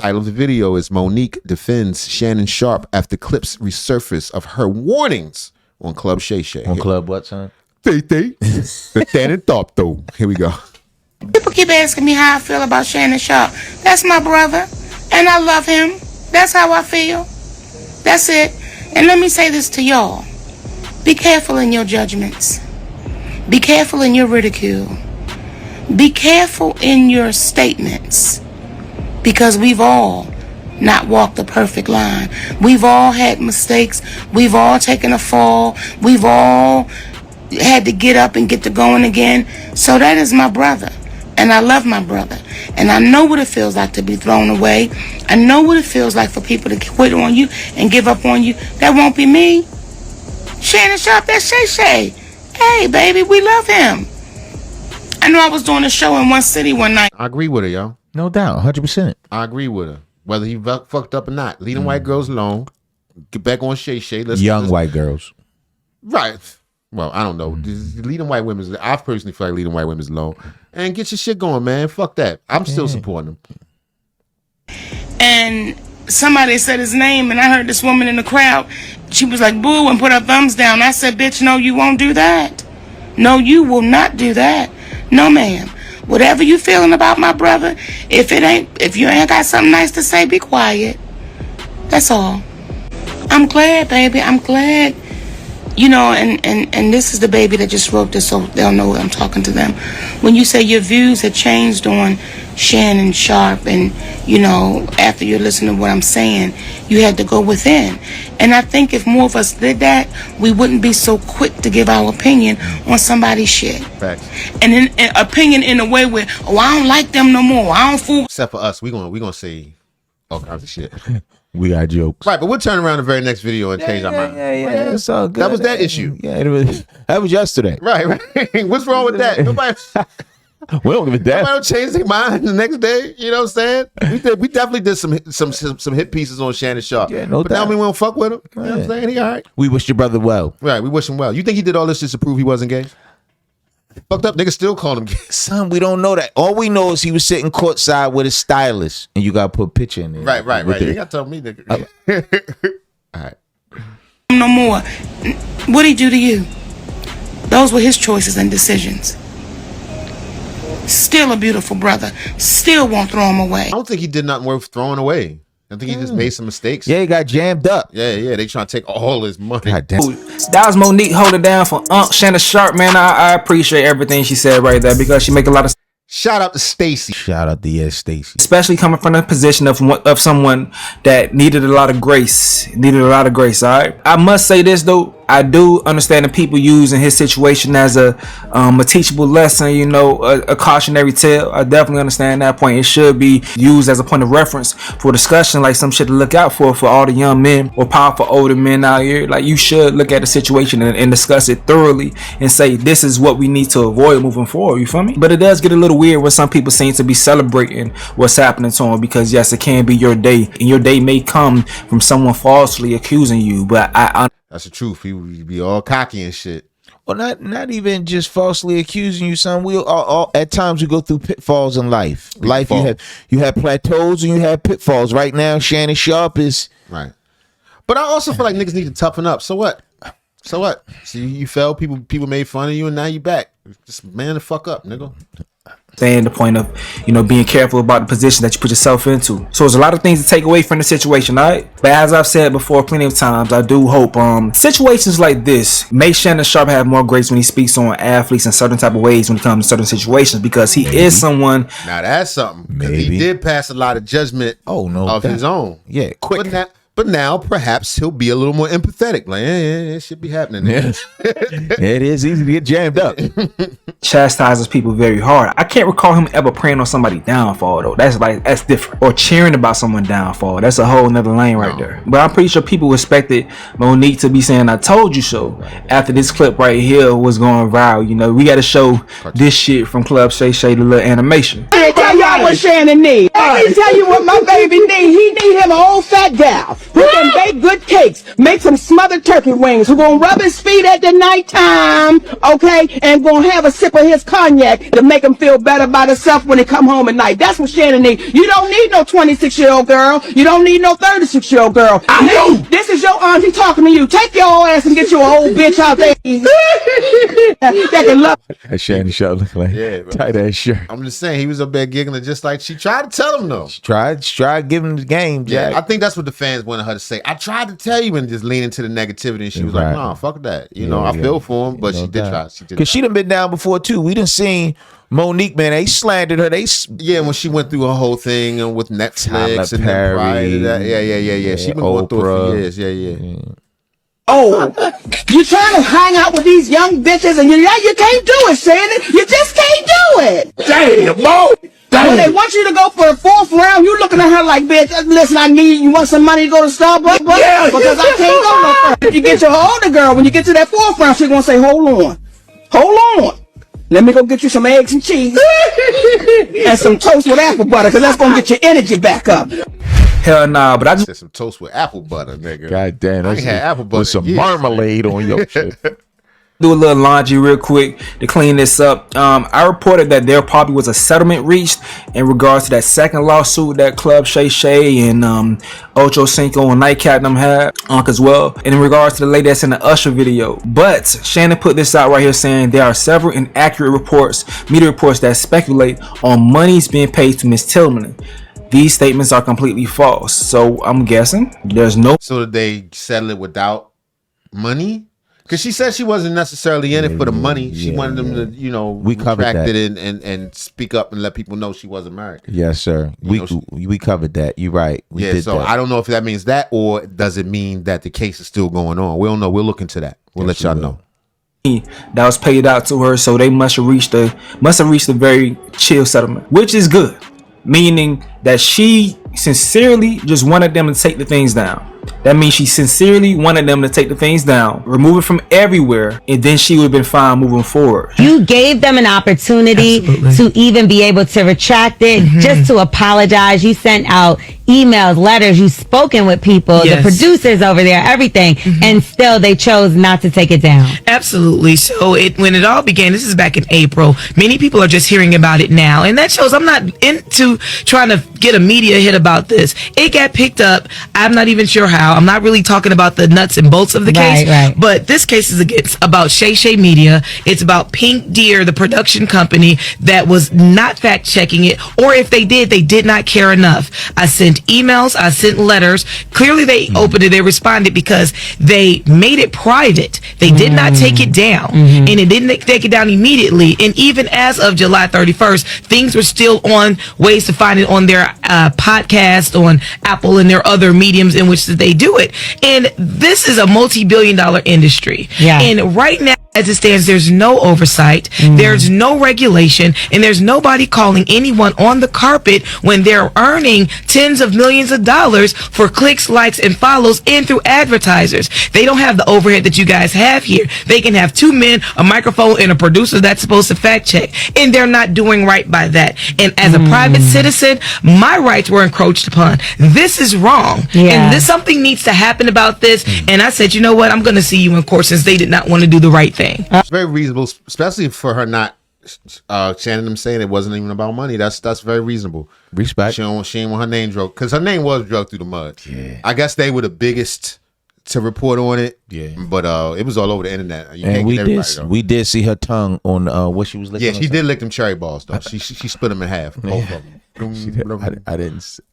Title of the video is Monique defends Shannon Sharpe after clips resurface of her warnings on Club Shay Shay. On Club what, son? The standing top though. Here we go. People keep asking me how I feel about Shannon Sharpe. That's my brother, and I love him. That's how I feel. That's it. And let me say this to y'all. Be careful in your judgments. Be careful in your ridicule. Be careful in your statements. Because we've all not walked the perfect line. We've all had mistakes. We've all taken a fall. We've all had to get up and get to going again. So that is my brother. And I love my brother. And I know what it feels like to be thrown away. I know what it feels like for people to quit on you and give up on you. That won't be me. Shannon Sharpe, that's Shay Shay. Hey, baby, we love him. I know I was doing a show in one city one night. I agree with her, yo. No doubt, 100%. I agree with her. Whether he fucked up or not. Leave them white girls alone. Get back on Shay Shay. Young white girls. Right. Well, I don't know. Leave them white women. I personally feel like leave them white women alone. And get your shit going, man. Fuck that. I'm still supporting them. And somebody said his name, and I heard this woman in the crowd. She was like, boo, and put her thumbs down. I said, bitch, no, you won't do that. No, you will not do that. No, ma'am. Whatever you feeling about my brother, if you ain't got something nice to say, be quiet. That's all. I'm glad, baby. I'm glad. You know, and this is the baby that just wrote this, so they'll know I'm talking to them. When you say your views have changed on Shannon Sharpe, and, you know, after you listen to what I'm saying, you had to go within. And I think if more of us did that, we wouldn't be so quick to give our opinion on somebody's shit. Facts. And an opinion in a way where, oh, I don't like them no more. I don't fool. Except for us, we gonna say all kinds of shit. We got jokes. Right, but we'll turn around the very next video and change our mind. Yeah, it's all good. That was that issue. Yeah, that was yesterday. Right. What's wrong with that? Nobody, we don't give a damn. nobody don't change their mind the next day. You know what I'm saying? We definitely did some hit pieces on Shannon Sharpe. Yeah, no but doubt. now we won't fuck with him. You know what I'm saying? He all right. We wish your brother well. Right, we wish him well. You think he did all this just to prove he wasn't gay? Fucked up niggas still call him gay. Son, we don't know that. All we know is he was sitting courtside with his stylist, and you got to put a picture in there. Right. You got to tell me, nigga. All right. No more. What'd he do to you? Those were his choices and decisions. Still a beautiful brother. Still won't throw him away. I don't think he did nothing worth throwing away. I think he just made some mistakes. Yeah, he got jammed up. Yeah. They trying to take all his money. God damn. That was Monique holding down for Shannon Sharpe, man. I appreciate everything she said right there, because she make a lot of. Shout out to Stacy. Shout out to Stacy. Especially coming from the position of someone that needed a lot of grace. All right. I must say this though. I do understand the people using his situation as a teachable lesson, you know, a cautionary tale. I definitely understand that point. It should be used as a point of reference for discussion, like some shit to look out for all the young men or powerful older men out here. Like, you should look at the situation and discuss it thoroughly and say, this is what we need to avoid moving forward. You feel me? But it does get a little weird when some people seem to be celebrating what's happening to them, because yes, it can be your day, and your day may come from someone falsely accusing you. But That's the truth. He would be all cocky and shit. Well, not even just falsely accusing you, son. We all at times we go through pitfalls in life. You have plateaus and you have pitfalls. Right now, Shannon Sharpe is right. But I also feel like niggas need to toughen up. So what? So you fell. People made fun of you, and now you back. Just man the fuck up, nigga. Saying the point of, you know, being careful about the position that you put yourself into. So there's a lot of things to take away from the situation, all right? But as I've said before plenty of times, I do hope situations like this make Shannon Sharpe have more grace when he speaks on athletes in certain type of ways when it comes to certain situations, because he is someone. Now that's something. Maybe he did pass a lot of judgment of his own. Yeah, quick. But now perhaps he'll be a little more empathetic. Like, yeah, it should be happening. Yeah. It is easy to get jammed up. Chastises people very hard. I can't recall him ever praying on somebody's downfall though. That's different. Or cheering about someone's downfall. That's a whole nother lane right there. But I'm pretty sure people expected Monique to be saying "I told you so" after this clip right here was going viral. You know, we got to show this shit from Club Shay Shay, the little animation. Let me tell y'all what Shannon needs. Let me tell you what my baby needs. He need him an old fat gal who can bake make good cakes, make some smothered turkey wings, who gonna rub his feet at the nighttime, okay, and gonna have a sip of his cognac to make him feel better about himself when he come home at night. That's what Shannon needs. You don't need no 26-year-old girl. You don't need no 36-year-old girl. I know. This is your auntie talking to you. Take your ass and get your old bitch out there. That can love. That Shannon Sharpe look like tight ass shirt. I'm just saying, he was up there giggling just like she tried to tell him though. She tried giving him the game, Jack. Yeah, I think that's what the fans wanted her to say. I tried to tell you, and just lean into the negativity, and she was like, "Nah, fuck that." You know, I feel for him, but she did try. Because she done been down before too. We done seen Monique, man. They slandered her. When she went through a whole thing and with Netflix and Perry, prior to that. Yeah. She been going through it for years. Yeah. Oh, you trying to hang out with these young bitches and you can't do it, Shannon. You just can't do it. Damn, boy. When they want you to go for the 4th round, you looking at her like, bitch, listen, you want some money to go to Starbucks? Yeah, because I can't go no further. If you get your older girl, when you get to that 4th round, she's going to say, hold on. Let me go get you some eggs and cheese and some toast with apple butter, because that's going to get your energy back up. Hell nah, but I just said some toast with apple butter, nigga. God damn, I had apple butter with some marmalade on your shit. do a little laundry real quick to clean this up. I reported that there probably was a settlement reached in regards to that second lawsuit that Club Shay Shay and Ocho Cinco and Nightcap them had as well, in regards to the lady that's in the Usher video. But Shannon put this out right here saying there are several inaccurate reports, media reports, that speculate on monies being paid to Miss Tillman. These statements are completely false. So I'm guessing there's no. So did they settle it without money? Because she said she wasn't necessarily in it for the money. She wanted them to, we retract it and speak up and let people know she wasn't married. Yes, sir. We covered that. You're right. We did so that. I don't know if that means that, or does it mean that the case is still going on? We don't know. We'll look into that. We'll let y'all know. That was paid out to her, so they must have reached a very chill settlement, which is good, meaning that she sincerely just wanted them to take the things down. That means she sincerely wanted them to take the things down, remove it from everywhere, and then she would have been fine moving forward. You gave them an opportunity to even be able to retract it, just to apologize. You sent out emails, letters, you've spoken with people, the producers over there, everything, and still they chose not to take it down. Absolutely. So when it all began, this is back in April, many people are just hearing about it now, and that shows I'm not into trying to get a media hit about this. It got picked up. I'm not even sure how. I'm not really talking about the nuts and bolts of the case, but this case is about Shay Shay Media. It's about Pink Deer, the production company that was not fact checking it, or if they did, they did not care enough. I sent emails, I sent letters. Clearly they opened it, they responded, because they made it private. They did not take it down, and it didn't take it down immediately. And even as of July 31st, things were still on ways to find it on their podcast, on Apple and their other mediums in which they do it. And this is a multi-billion-dollar industry. And right now, as it stands, there's no oversight, there's no regulation, and there's nobody calling anyone on the carpet when they're earning tens of millions of dollars for clicks, likes, and follows and through advertisers. They don't have the overhead that you guys have here. They can have two men, a microphone, and a producer that's supposed to fact check, and they're not doing right by that. And as a private citizen, my rights were encroached upon. This is wrong, and something needs to happen about this. And I said, you know what, I'm going to see you in court, since they did not want to do the right thing. It's very reasonable, especially for her not Shannon them saying it wasn't even about money. That's very reasonable. Respect. She didn't want her name drugged, because her name was drugged through the mud. I guess they were the biggest to report on it. But it was all over the internet. You can't get everybody, we did see her tongue on what she was licking. Yeah, she did lick them cherry balls though. She split them in half. Both of them. I didn't.